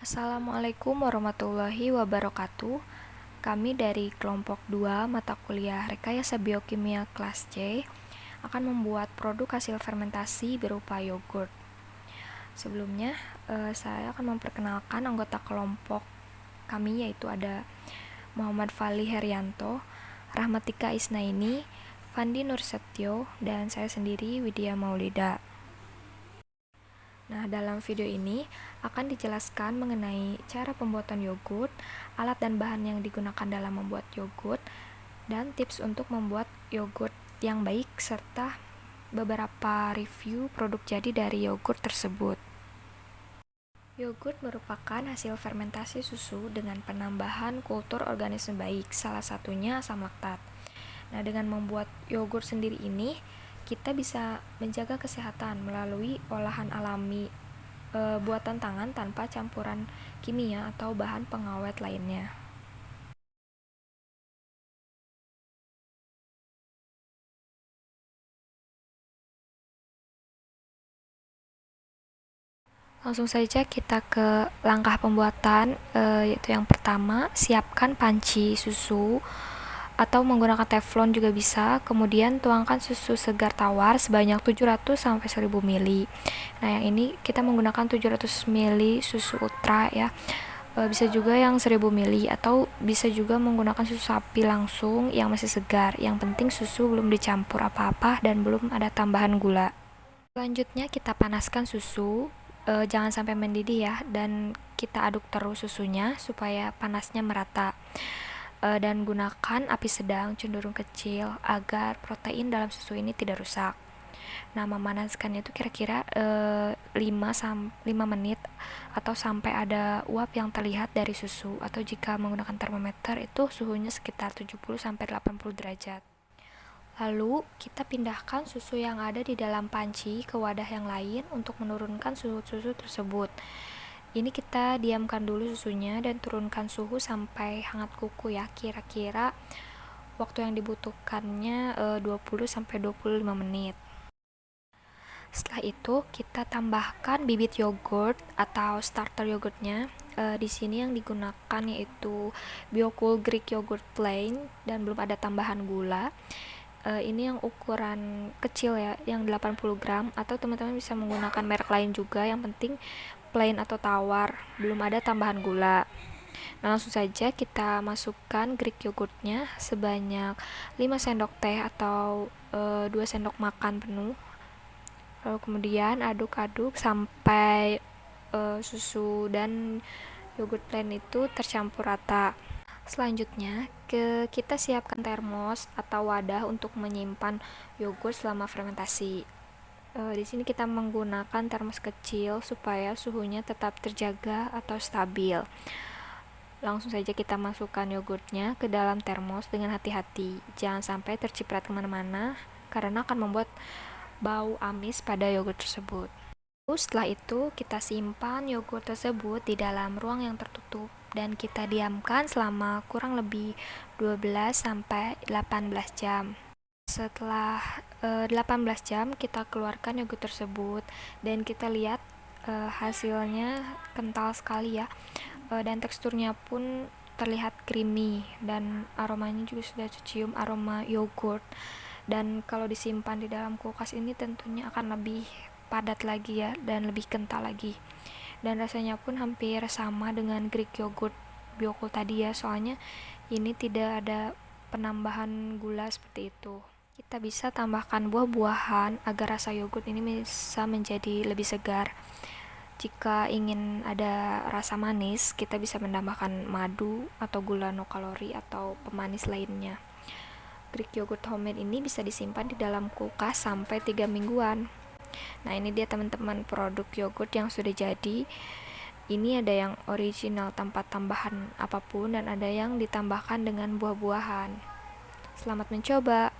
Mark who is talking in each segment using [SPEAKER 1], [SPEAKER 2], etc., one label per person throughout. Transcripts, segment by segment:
[SPEAKER 1] Assalamualaikum warahmatullahi wabarakatuh. Kami dari kelompok 2 mata kuliah Rekayasa Biokimia kelas C akan membuat produk hasil fermentasi berupa yogurt. Sebelumnya, saya akan memperkenalkan anggota kelompok kami, yaitu ada Muhammad Fali Herianto, Rahmatika Isnaini, Fandi Nursetyo, dan saya sendiri Widya Maulida. Nah, dalam video ini akan dijelaskan mengenai cara pembuatan yogurt, alat dan bahan yang digunakan dalam membuat yogurt, dan tips untuk membuat yogurt yang baik, serta beberapa review produk jadi dari yogurt tersebut. Yogurt merupakan hasil fermentasi susu dengan penambahan kultur organisme baik, salah satunya asam laktat. Nah, dengan membuat yogurt sendiri ini, kita bisa menjaga kesehatan melalui olahan alami buatan tangan tanpa campuran kimia atau bahan pengawet lainnya. Langsung saja kita ke langkah pembuatan, yaitu yang pertama, siapkan panci susu atau menggunakan teflon juga bisa. Kemudian tuangkan susu segar tawar sebanyak 700 sampai 1000 ml. Nah, yang ini kita menggunakan 700 ml susu ultra ya. Bisa juga yang 1000 ml atau bisa juga menggunakan susu sapi langsung yang masih segar. Yang penting susu belum dicampur apa-apa dan belum ada tambahan gula. Selanjutnya kita panaskan susu, jangan sampai mendidih ya, dan kita aduk terus susunya supaya panasnya merata. Dan gunakan api sedang cenderung kecil agar protein dalam susu ini tidak rusak. Nah, memanaskannya itu kira-kira 5 menit atau sampai ada uap yang terlihat dari susu, atau jika menggunakan termometer itu suhunya sekitar 70 sampai 80 derajat. Lalu, kita pindahkan susu yang ada di dalam panci ke wadah yang lain untuk menurunkan suhu susu tersebut. Ini kita diamkan dulu susunya dan turunkan suhu sampai hangat kuku ya. Kira-kira waktu yang dibutuhkannya 20 sampai 25 menit. Setelah itu, kita tambahkan bibit yogurt atau starter yogurtnya. Di sini yang digunakan yaitu Biocool Greek Yogurt Plain dan belum ada tambahan gula. Ini yang ukuran kecil ya, yang 80 gram, atau teman-teman bisa menggunakan merek lain juga, yang penting plain atau tawar, belum ada tambahan gula. Nah, langsung saja kita masukkan Greek yogurtnya sebanyak 5 sendok teh atau 2 sendok makan penuh. Lalu kemudian aduk-aduk sampai susu dan yogurt plain itu tercampur rata. Selanjutnya, kita siapkan termos atau wadah untuk menyimpan yogurt selama fermentasi. Di sini kita menggunakan termos kecil supaya suhunya tetap terjaga atau stabil. Langsung saja kita masukkan yogurtnya ke dalam termos dengan hati-hati. Jangan sampai terciprat kemana-mana karena akan membuat bau amis pada yogurt tersebut. Setelah itu, kita simpan yogurt tersebut di dalam ruang yang tertutup dan kita diamkan selama kurang lebih 12 sampai 18 jam. Setelah 18 jam, kita keluarkan yogurt tersebut dan kita lihat hasilnya kental sekali ya. Dan teksturnya pun terlihat creamy dan aromanya juga sudah cium aroma yogurt. Dan kalau disimpan di dalam kulkas ini tentunya akan lebih padat lagi ya dan lebih kental lagi. Dan rasanya pun hampir sama dengan Greek yogurt Biocool tadi ya, soalnya ini tidak ada penambahan gula seperti itu. Kita bisa tambahkan buah-buahan agar rasa yogurt ini bisa menjadi lebih segar. Jika ingin ada rasa manis, kita bisa menambahkan madu atau gula no kalori atau pemanis lainnya. Greek yogurt homemade ini bisa disimpan di dalam kulkas sampai 3 mingguan. Nah, ini dia teman-teman produk yogurt yang sudah jadi. Ini ada yang original tanpa tambahan apapun dan ada yang ditambahkan dengan buah-buahan. Selamat mencoba.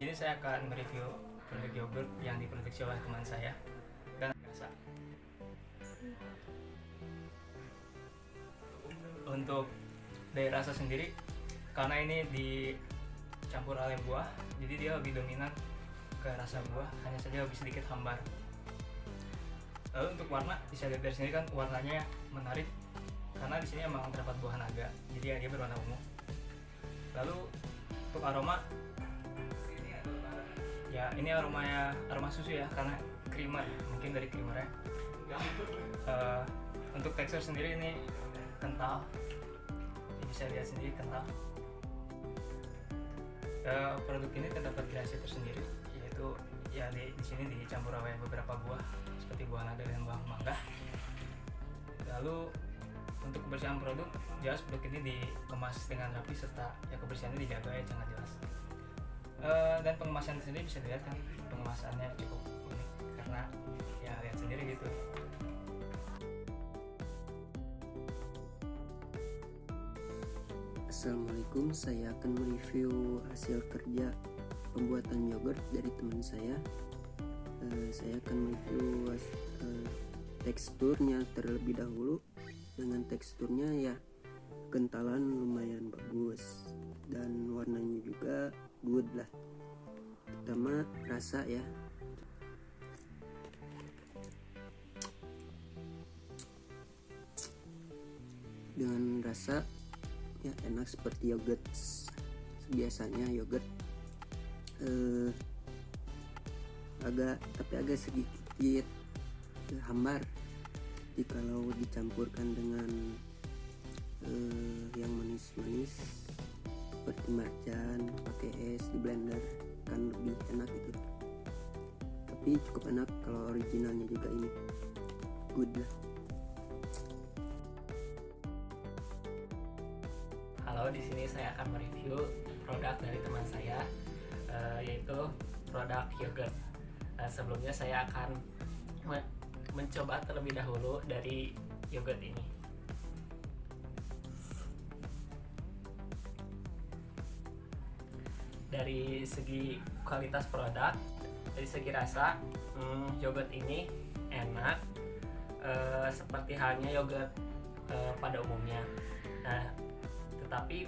[SPEAKER 2] Jadi saya akan mereview produk yogurt yang diproduksi oleh teman saya dan rasa. Untuk dari rasa sendiri, karena ini campur oleh buah, jadi dia lebih dominan ke rasa buah, hanya saja lebih sedikit hambar. Lalu untuk warna, bisa lihat dari sini kan warnanya menarik karena di sini emang terdapat buah naga, jadi ya dia berwarna ungu. Lalu untuk aroma, ya ini aroma susu ya, karena creamer, mungkin dari creamernya. Untuk tekstur sendiri ini kental, bisa lihat sendiri kental. Produk ini terdapat kreasi tersendiri, yaitu ya di sini dicampur oleh beberapa buah seperti buah naga dan buah mangga. Lalu untuk kebersihan produk, jelas produk ini dikemas dengan rapi serta ya kebersihannya dijaga ya, sangat jelas. Dan pengemasan sendiri bisa dilihat kan, pengemasannya cukup unik karena ya lihat sendiri gitu.
[SPEAKER 3] Assalamualaikum, saya akan mereview hasil kerja pembuatan yogurt dari teman saya. Saya akan mereview teksturnya terlebih dahulu. Dengan teksturnya ya kentalan lumayan bagus dan warnanya juga good lah. Pertama rasa ya. Dengan rasa ya enak seperti yogurt biasanya. Yogurt agak sedikit hambar jikalau dicampurkan dengan yang manis-manis seperti marjan, pakai es di blender kan lebih enak gitu. Tapi cukup enak kalau originalnya juga ini good lah.
[SPEAKER 4] Halo, di sini saya akan mereview produk dari teman saya, yaitu produk yogurt. Sebelumnya saya akan mencoba terlebih dahulu dari yogurt ini. Dari segi kualitas produk, dari segi rasa, yogurt ini enak, seperti halnya yogurt pada umumnya. Nah, tetapi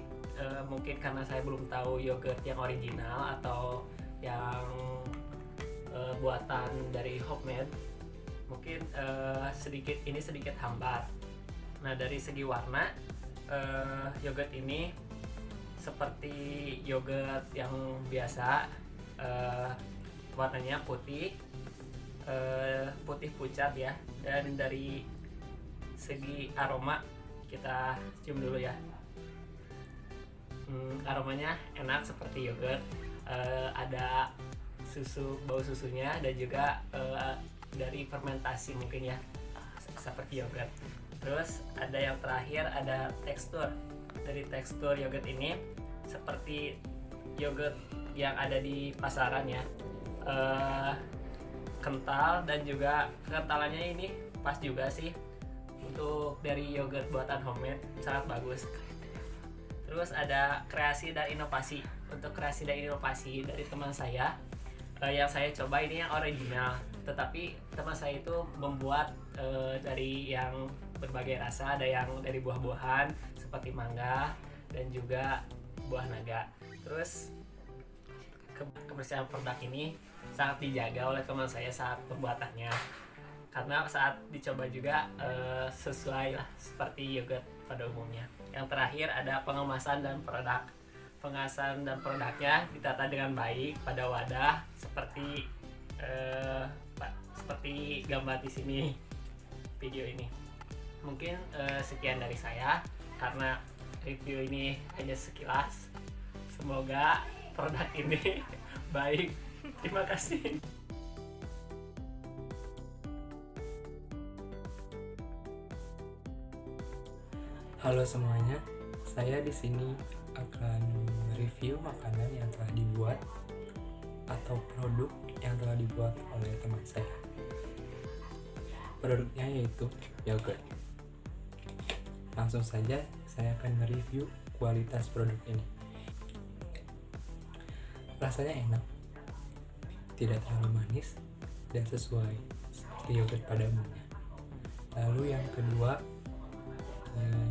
[SPEAKER 4] mungkin karena saya belum tahu yogurt yang original atau yang buatan dari homemade, mungkin sedikit hambar. Nah, dari segi warna, yogurt ini seperti yogurt yang biasa, warnanya putih pucat ya. Dan dari segi aroma, kita cium dulu ya. Aromanya enak seperti yogurt, ada bau susunya, dan juga dari fermentasi mungkin ya, seperti yogurt. Terus ada yang terakhir, ada tekstur. Dari tekstur yogurt ini seperti yogurt yang ada di pasaran ya, kental, dan juga kentalannya ini pas juga sih untuk dari yogurt buatan homemade, sangat bagus. Terus ada kreasi dan inovasi. Untuk kreasi dan inovasi dari teman saya, yang saya coba ini yang original, tetapi teman saya itu membuat dari yang berbagai rasa. Ada yang dari buah-buahan seperti mangga dan juga buah naga. Terus kebersihan produk ini sangat dijaga oleh teman saya saat pembuatannya, karena saat dicoba juga sesuai lah seperti yogurt pada umumnya. Yang terakhir ada pengemasan dan produk. Pengemasan dan produknya ditata dengan baik pada wadah seperti gambar di sini video ini. Mungkin sekian dari saya, karena review ini hanya sekilas. Semoga produk ini baik. Terima kasih.
[SPEAKER 5] Halo semuanya, saya di sini akan mereview makanan yang telah dibuat atau produk yang telah dibuat oleh teman saya. Produknya yaitu yogurt. Langsung saja saya akan mereview kualitas produk ini. Rasanya enak, tidak terlalu manis, dan sesuai seperti yogurt pada umumnya. Lalu yang kedua,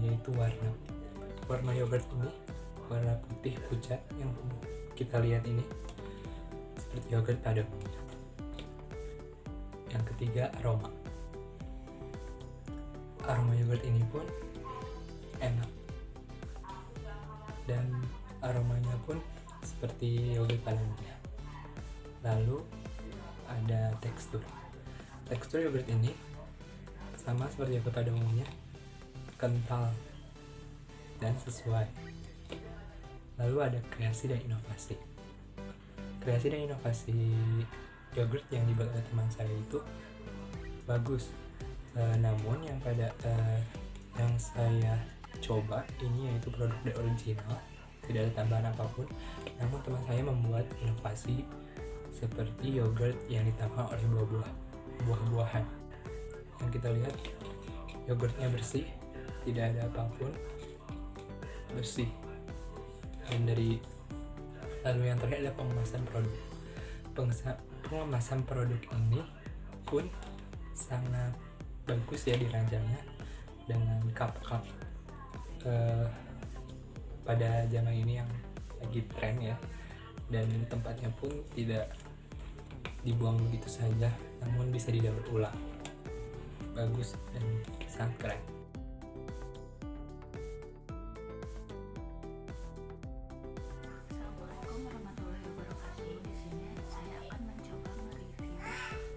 [SPEAKER 5] yaitu warna yogurt ini warna putih pucat yang kita lihat ini seperti yogurt pada umumnya. Yang ketiga, aroma. Aroma yogurt ini pun enak dan aromanya pun seperti yogurt pada umumnya. Lalu ada tekstur. Tekstur yogurt ini sama seperti yogurt pada umumnya, kental dan sesuai. Lalu ada kreasi dan inovasi. Kreasi dan inovasi yogurt yang dibuat oleh teman saya itu bagus. Namun yang saya coba ini yaitu produk The Original, tidak ada tambahan apapun. Namun teman saya membuat inovasi seperti yogurt yang ditambahkan oleh buah-buahan. Yang kita lihat yogurtnya bersih, tidak ada apapun, bersih. Dan lalu yang terakhir adalah pengemasan produk. Pengemasan produk ini pun sangat bagus ya dirancangnya dengan cup-cup pada zaman ini yang lagi tren ya, dan tempatnya pun tidak dibuang begitu saja, namun bisa didaur ulang. Bagus dan sangat keren.
[SPEAKER 6] Assalamualaikum warahmatullahi wabarakatuh. Di sini saya akan mencoba mereview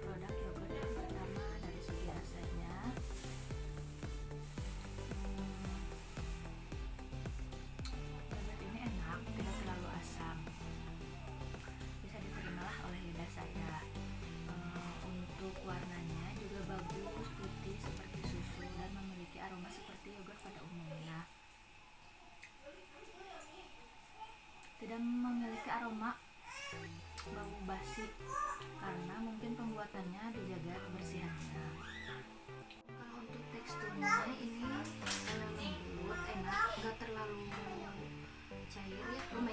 [SPEAKER 6] produk yogurt yang pertama dari segi rasanya. Yogurt ini enak, tidak terlalu asam, bisa diterimalah oleh lidah saya. Untuk warnanya juga bagus, putih seperti susu dan memiliki aroma seperti yogurt pada umumnya. Tidak memiliki aroma bau basi karena mungkin pembuatannya dijaga kebersihannya. Kalau untuk teksturnya ini lembut, enak, gak terlalu cair ya, lumayan